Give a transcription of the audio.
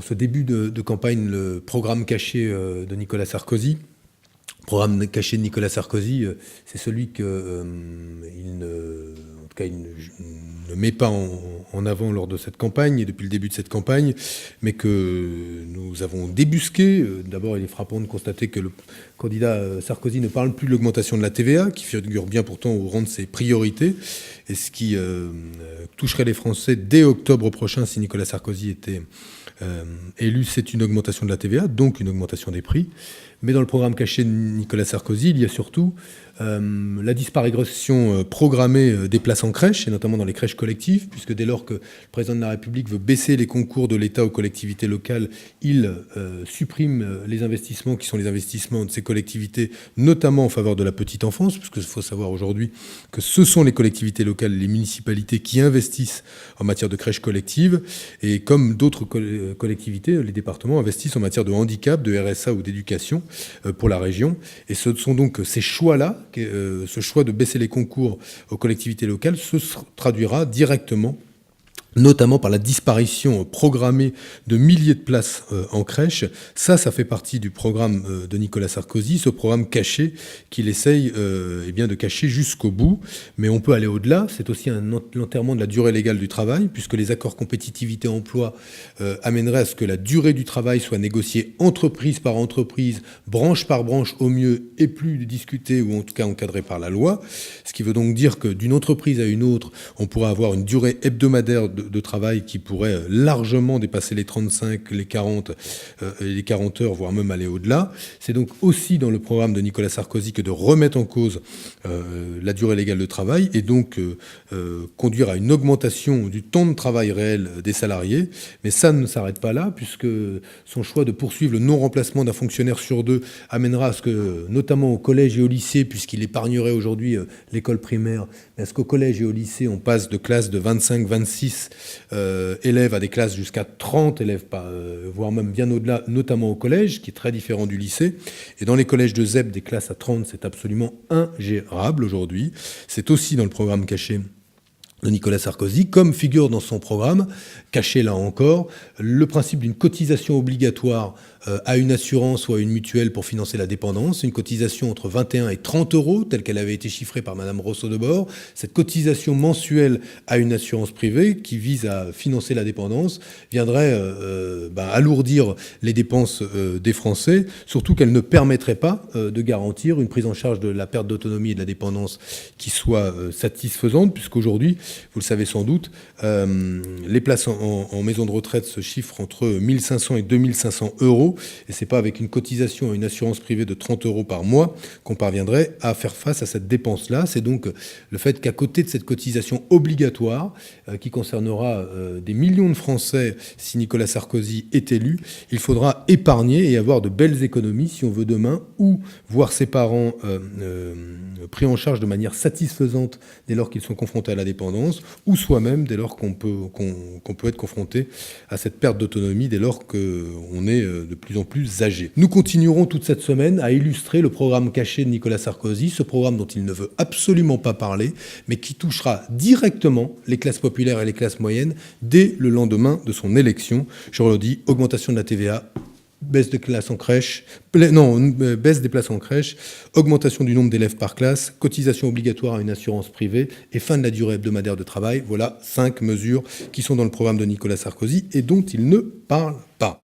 en ce début de campagne le programme caché de Nicolas Sarkozy. Le programme caché de Nicolas Sarkozy, c'est celui qu'il ne met pas en avant lors de cette campagne et depuis le début de cette campagne, mais que nous avons débusqué. D'abord, il est frappant de constater que le candidat Sarkozy ne parle plus de l'augmentation de la TVA, qui figure bien pourtant au rang de ses priorités, et ce qui toucherait les Français dès octobre prochain si Nicolas Sarkozy était élu, c'est une augmentation de la TVA, donc une augmentation des prix. Mais dans le programme caché de Nicolas Sarkozy, il y a surtout la disparition programmée des places en crèche, et notamment dans les crèches collectives, puisque dès lors que le président de la République veut baisser les concours de l'État aux collectivités locales, il supprime les investissements qui sont les investissements de ces collectivités, notamment en faveur de la petite enfance, puisqu'il faut savoir aujourd'hui que ce sont les collectivités locales, les municipalités qui investissent en matière de crèches collectives, et comme d'autres collectivités, les départements investissent en matière de handicap, de RSA ou d'éducation pour la région. Et ce sont donc ces choix-là, ce choix de baisser les concours aux collectivités locales, se traduira directement, notamment par la disparition programmée de milliers de places en crèche. Ça fait partie du programme de Nicolas Sarkozy, ce programme caché qu'il essaye de cacher jusqu'au bout. Mais on peut aller au-delà. C'est aussi l'enterrement de la durée légale du travail, puisque les accords compétitivité-emploi amèneraient à ce que la durée du travail soit négociée entreprise par entreprise, branche par branche au mieux, et plus discutée ou en tout cas encadrée par la loi. Ce qui veut donc dire que d'une entreprise à une autre, on pourrait avoir une durée hebdomadaire de travail qui pourrait largement dépasser les 35, les 40 et les 40 heures, voire même aller au-delà. C'est donc aussi dans le programme de Nicolas Sarkozy que de remettre en cause la durée légale de travail et donc conduire à une augmentation du temps de travail réel des salariés. Mais ça ne s'arrête pas là, puisque son choix de poursuivre le non-remplacement d'un fonctionnaire sur deux amènera à ce que, notamment au collège et au lycée, puisqu'il épargnerait aujourd'hui l'école primaire, mais à ce qu'au collège et au lycée, on passe de classes de 25, 26 élèves à des classes jusqu'à 30 élèves, voire même bien au-delà, notamment au collège, qui est très différent du lycée. Et dans les collèges de ZEP, des classes à 30, c'est absolument ingérable aujourd'hui. C'est aussi dans le programme caché de Nicolas Sarkozy, comme figure dans son programme, caché là encore, le principe d'une cotisation obligatoire à une assurance ou à une mutuelle pour financer la dépendance, une cotisation entre 21 et 30 euros, telle qu'elle avait été chiffrée par Madame Rousseau-Debord. Cette cotisation mensuelle à une assurance privée qui vise à financer la dépendance viendrait alourdir les dépenses des Français, surtout qu'elle ne permettrait pas de garantir une prise en charge de la perte d'autonomie et de la dépendance qui soit satisfaisante, puisqu'aujourd'hui, vous le savez sans doute, les places en maison de retraite se chiffrent entre 1 500 et 2 500 euros. Et ce n'est pas avec une cotisation à une assurance privée de 30 euros par mois qu'on parviendrait à faire face à cette dépense-là. C'est donc le fait qu'à côté de cette cotisation obligatoire, qui concernera des millions de Français si Nicolas Sarkozy est élu, il faudra épargner et avoir de belles économies si on veut demain ou voir ses parents pris en charge de manière satisfaisante dès lors qu'ils sont confrontés à la dépendance, ou soi-même dès lors qu'on peut être confronté à cette perte d'autonomie dès lors qu'on est de plus en plus âgé. Nous continuerons toute cette semaine à illustrer le programme caché de Nicolas Sarkozy, ce programme dont il ne veut absolument pas parler, mais qui touchera directement les classes populaires et les classes moyennes dès le lendemain de son élection. Je le dis, augmentation de la TVA, baisse des places en crèche, augmentation du nombre d'élèves par classe, cotisation obligatoire à une assurance privée et fin de la durée hebdomadaire de travail. Voilà 5 mesures qui sont dans le programme de Nicolas Sarkozy et dont il ne parle pas.